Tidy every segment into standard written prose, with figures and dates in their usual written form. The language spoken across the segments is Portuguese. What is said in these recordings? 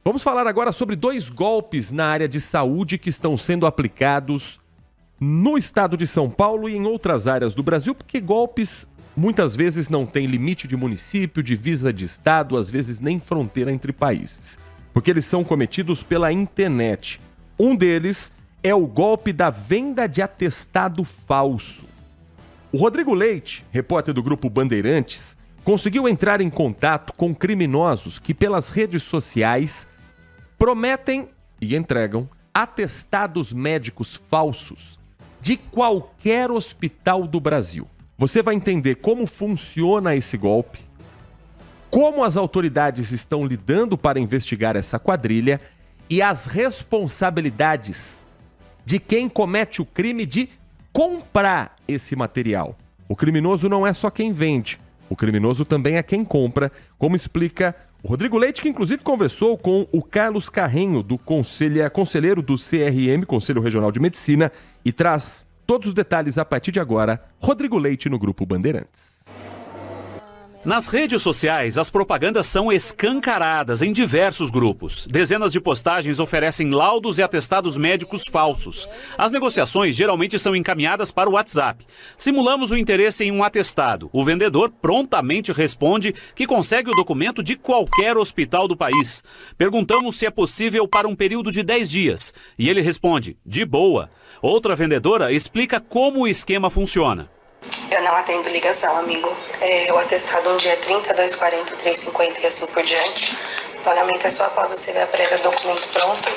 Vamos falar agora sobre 2 golpes na área de saúde que estão sendo aplicados no estado de São Paulo e em outras áreas do Brasil, porque golpes muitas vezes não têm limite de município, divisa de estado, às vezes nem fronteira entre países, porque eles são cometidos pela internet. Um deles é o golpe da venda de atestado falso. O Rodrigo Leite, repórter do Grupo Bandeirantes, conseguiu entrar em contato com criminosos que pelas redes sociais prometem e entregam atestados médicos falsos de qualquer hospital do Brasil. Você vai entender como funciona esse golpe, como as autoridades estão lidando para investigar essa quadrilha e as responsabilidades de quem comete o crime de comprar esse material. O criminoso não é só quem vende, o criminoso também é quem compra, como explica o Rodrigo Leite, que inclusive conversou com o Carlos Carrenho, conselheiro do CRM, Conselho Regional de Medicina, e traz todos os detalhes a partir de agora. Rodrigo Leite no Grupo Bandeirantes. Nas redes sociais, as propagandas são escancaradas em diversos grupos. Dezenas de postagens oferecem laudos e atestados médicos falsos. As negociações geralmente são encaminhadas para o WhatsApp. Simulamos o interesse em um atestado. O vendedor prontamente responde que consegue o documento de qualquer hospital do país. Perguntamos se é possível para um período de 10 dias. E ele responde, de boa. Outra vendedora explica como o esquema funciona. Eu não atendo ligação, amigo. O atestado um dia é 30, 2,40, 3,50 e assim por diante. O pagamento é só após você ver a prévia, documento pronto.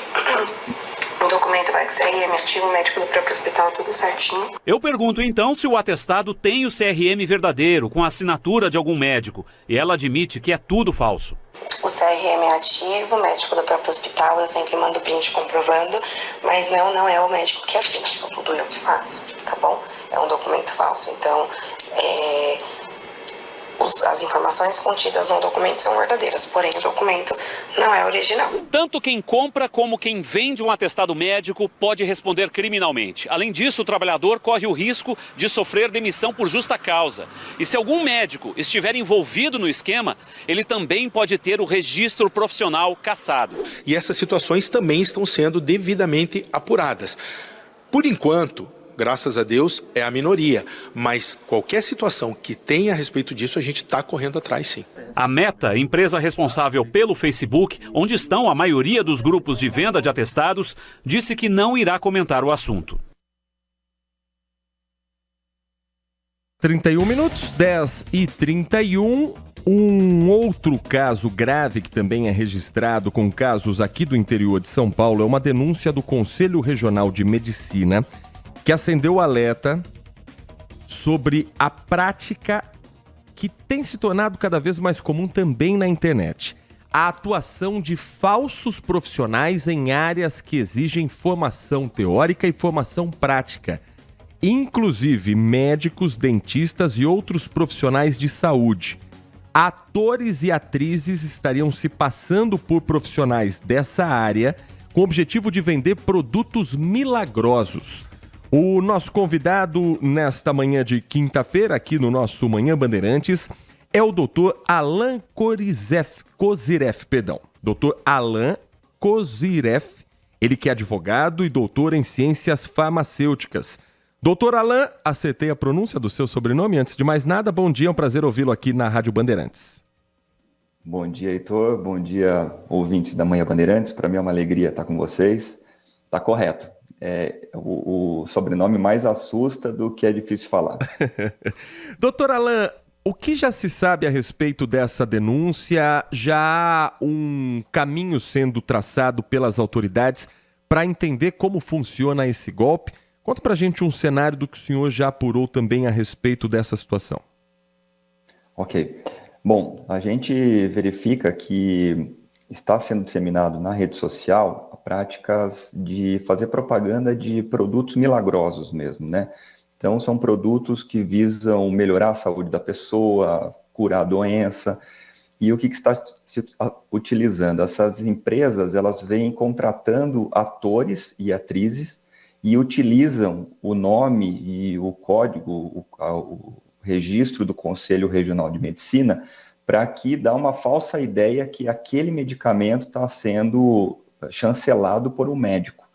O documento vai com CRM ativo, médico do próprio hospital, tudo certinho. Eu pergunto então se o atestado tem o CRM verdadeiro, com a assinatura de algum médico. E ela admite que é tudo falso. O CRM é ativo, médico do próprio hospital, eu sempre mando print comprovando, mas não é o médico que assina, só tudo eu que faço, tá bom? É um documento falso, então as informações contidas no documento são verdadeiras, porém o documento não é original. Tanto quem compra como quem vende um atestado médico pode responder criminalmente. Além disso, o trabalhador corre o risco de sofrer demissão por justa causa. E se algum médico estiver envolvido no esquema, ele também pode ter o registro profissional cassado. E essas situações também estão sendo devidamente apuradas. Por enquanto, graças a Deus, é a minoria, mas qualquer situação que tenha a respeito disso, a gente está correndo atrás, sim. A Meta, empresa responsável pelo Facebook, onde estão a maioria dos grupos de venda de atestados, disse que não irá comentar o assunto. 31 minutos, 10h31. Um outro caso grave que também é registrado com casos aqui do interior de São Paulo é uma denúncia do Conselho Regional de Medicina que acendeu o alerta sobre a prática que tem se tornado cada vez mais comum também na internet. A atuação de falsos profissionais em áreas que exigem formação teórica e formação prática, inclusive médicos, dentistas e outros profissionais de saúde. Atores e atrizes estariam se passando por profissionais dessa área com o objetivo de vender produtos milagrosos. O nosso convidado nesta manhã de quinta-feira, aqui no nosso Manhã Bandeirantes, é o Dr. Alan Koziref. Dr. Alan Koziref, ele que é advogado e doutor em ciências farmacêuticas. Doutor Alan, acertei a pronúncia do seu sobrenome. Antes de mais nada, bom dia, é um prazer ouvi-lo aqui na Rádio Bandeirantes. Bom dia, Heitor. Bom dia, ouvintes da Manhã Bandeirantes. Para mim é uma alegria estar com vocês. Está correto. O sobrenome mais assusta do que é difícil falar. Doutor Alan, o que já se sabe a respeito dessa denúncia? Já há um caminho sendo traçado pelas autoridades para entender como funciona esse golpe? Conta pra gente um cenário do que o senhor já apurou também a respeito dessa situação. Ok. Bom, a gente verifica que está sendo disseminado na rede social práticas de fazer propaganda de produtos milagrosos mesmo, né? Então, são produtos que visam melhorar a saúde da pessoa, curar a doença. E o que está se utilizando? Essas empresas, elas vêm contratando atores e atrizes e utilizam o nome e o código, o registro do Conselho Regional de Medicina para que dá uma falsa ideia que aquele medicamento está sendo chancelado por um médico.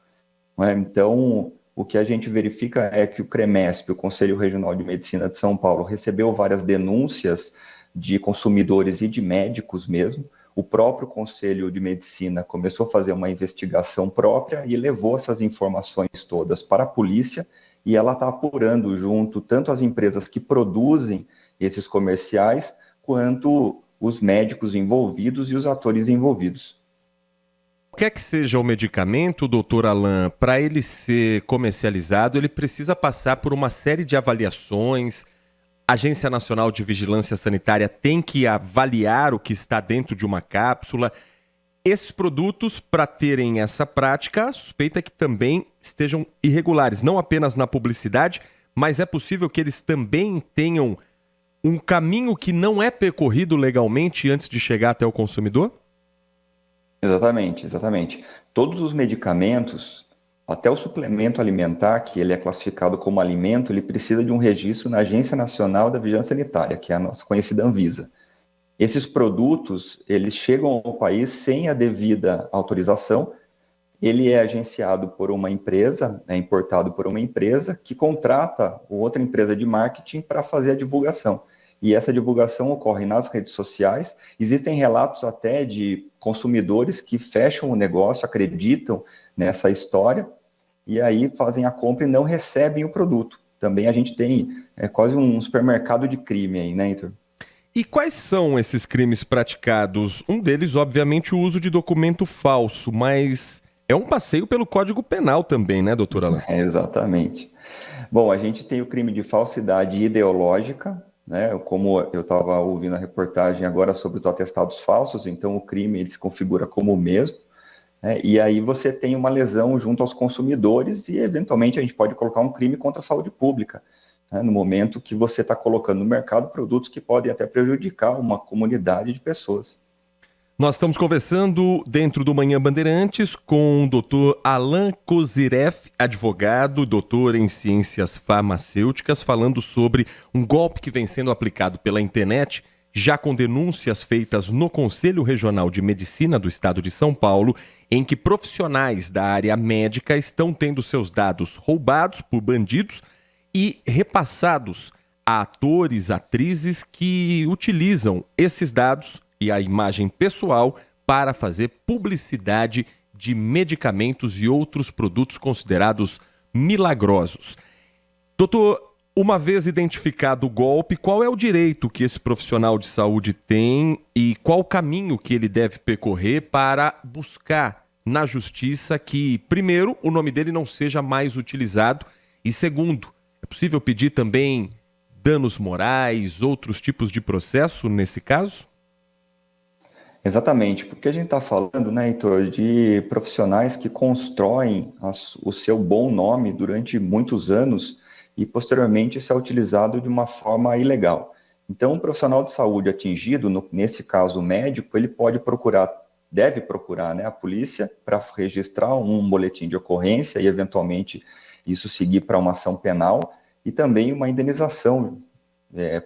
Não é? Então, o que a gente verifica é que o CREMESP, o Conselho Regional de Medicina de São Paulo, recebeu várias denúncias de consumidores e de médicos mesmo. O próprio Conselho de Medicina começou a fazer uma investigação própria e levou essas informações todas para a polícia, e ela está apurando junto tanto as empresas que produzem esses comerciais, quanto os médicos envolvidos e os atores envolvidos. Qualquer que seja o medicamento, doutor Alain, para ele ser comercializado, ele precisa passar por uma série de avaliações. A Agência Nacional de Vigilância Sanitária tem que avaliar o que está dentro de uma cápsula. Esses produtos, para terem essa prática, a suspeita é que também estejam irregulares, não apenas na publicidade, mas é possível que eles também tenham um caminho que não é percorrido legalmente antes de chegar até o consumidor? Exatamente, exatamente. Todos os medicamentos, até o suplemento alimentar, que ele é classificado como alimento, ele precisa de um registro na Agência Nacional da Vigilância Sanitária, que é a nossa conhecida Anvisa. Esses produtos, eles chegam ao país sem a devida autorização. Ele é agenciado por uma empresa, é importado por uma empresa que contrata outra empresa de marketing para fazer a divulgação. E essa divulgação ocorre nas redes sociais. Existem relatos até de consumidores que fecham o negócio, acreditam nessa história, e aí fazem a compra e não recebem o produto. Também a gente tem quase um supermercado de crime aí, né, Heitor? E quais são esses crimes praticados? Um deles, obviamente, o uso de documento falso, mas é um passeio pelo Código Penal também, né, doutor Alain? Exatamente. Bom, a gente tem o crime de falsidade ideológica, né? Como eu estava ouvindo a reportagem agora sobre os atestados falsos, então o crime ele se configura como o mesmo, né? E aí você tem uma lesão junto aos consumidores e, eventualmente, a gente pode colocar um crime contra a saúde pública, né? No momento que você está colocando no mercado produtos que podem até prejudicar uma comunidade de pessoas. Nós estamos conversando dentro do Manhã Bandeirantes com o Dr. Alain Kozirev, advogado, doutor em ciências farmacêuticas, falando sobre um golpe que vem sendo aplicado pela internet, já com denúncias feitas no Conselho Regional de Medicina do Estado de São Paulo, em que profissionais da área médica estão tendo seus dados roubados por bandidos e repassados a atores, atrizes que utilizam esses dados e a imagem pessoal para fazer publicidade de medicamentos e outros produtos considerados milagrosos. Doutor, uma vez identificado o golpe, qual é o direito que esse profissional de saúde tem e qual o caminho que ele deve percorrer para buscar na justiça que, primeiro, o nome dele não seja mais utilizado e, segundo, é possível pedir também danos morais, outros tipos de processo nesse caso? Exatamente, porque a gente está falando, né, Heitor, de profissionais que constroem o seu bom nome durante muitos anos e, posteriormente, isso é utilizado de uma forma ilegal. Então, um profissional de saúde atingido, nesse caso o médico, ele deve procurar, né, a polícia para registrar um boletim de ocorrência e, eventualmente, isso seguir para uma ação penal e também uma indenização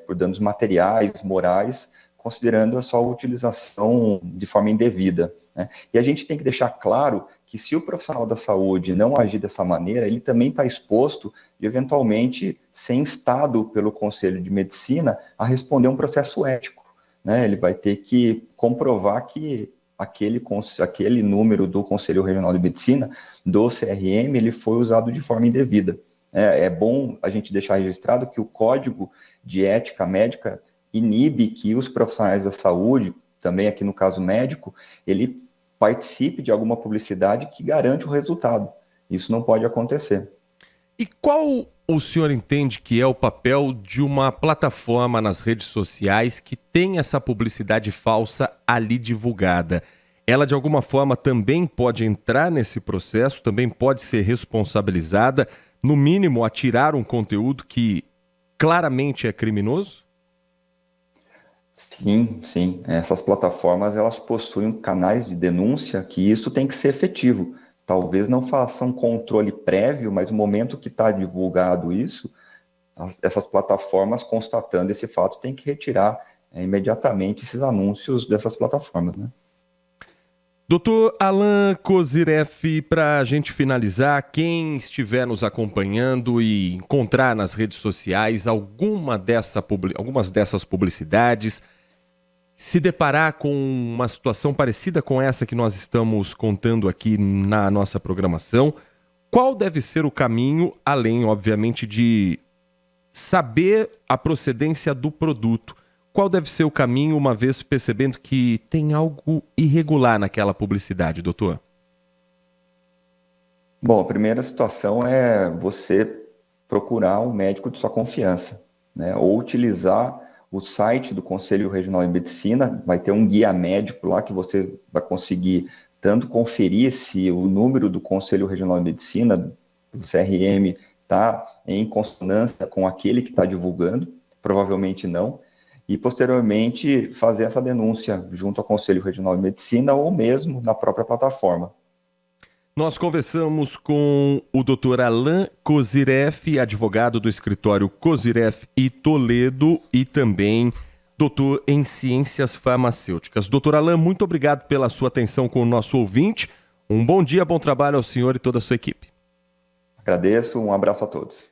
por danos materiais, morais, considerando a sua utilização de forma indevida, né? E a gente tem que deixar claro que se o profissional da saúde não agir dessa maneira, ele também está exposto de, eventualmente, ser instado pelo Conselho de Medicina a responder um processo ético, né? Ele vai ter que comprovar que aquele número do Conselho Regional de Medicina, do CRM, ele foi usado de forma indevida. É bom a gente deixar registrado que o Código de Ética Médica inibe que os profissionais da saúde, também aqui no caso médico, ele participe de alguma publicidade que garante o resultado. Isso não pode acontecer. E qual o senhor entende que é o papel de uma plataforma nas redes sociais que tem essa publicidade falsa ali divulgada? Ela, de alguma forma, também pode entrar nesse processo, também pode ser responsabilizada, no mínimo, a tirar um conteúdo que claramente é criminoso? Sim, sim. Essas plataformas, elas possuem canais de denúncia que isso tem que ser efetivo. Talvez não faça um controle prévio, mas no momento que está divulgado isso, essas plataformas, constatando esse fato, tem que retirar imediatamente esses anúncios dessas plataformas, né? Doutor Alan Kozyreff, para a gente finalizar, quem estiver nos acompanhando e encontrar nas redes sociais algumas dessas publicidades, se deparar com uma situação parecida com essa que nós estamos contando aqui na nossa programação, qual deve ser o caminho, além, obviamente, de saber a procedência do produto? Qual deve ser o caminho, uma vez percebendo que tem algo irregular naquela publicidade, doutor? Bom, a primeira situação é você procurar um médico de sua confiança, né? Ou utilizar o site do Conselho Regional de Medicina, vai ter um guia médico lá que você vai conseguir tanto conferir se o número do Conselho Regional de Medicina, do CRM, está em consonância com aquele que está divulgando, provavelmente não, e posteriormente fazer essa denúncia junto ao Conselho Regional de Medicina ou mesmo na própria plataforma. Nós conversamos com o Dr. Alan Kozyreff, advogado do escritório Kozyreff e Toledo e também doutor em ciências farmacêuticas. Dr. Alan, muito obrigado pela sua atenção com o nosso ouvinte. Um bom dia, bom trabalho ao senhor e toda a sua equipe. Agradeço, um abraço a todos.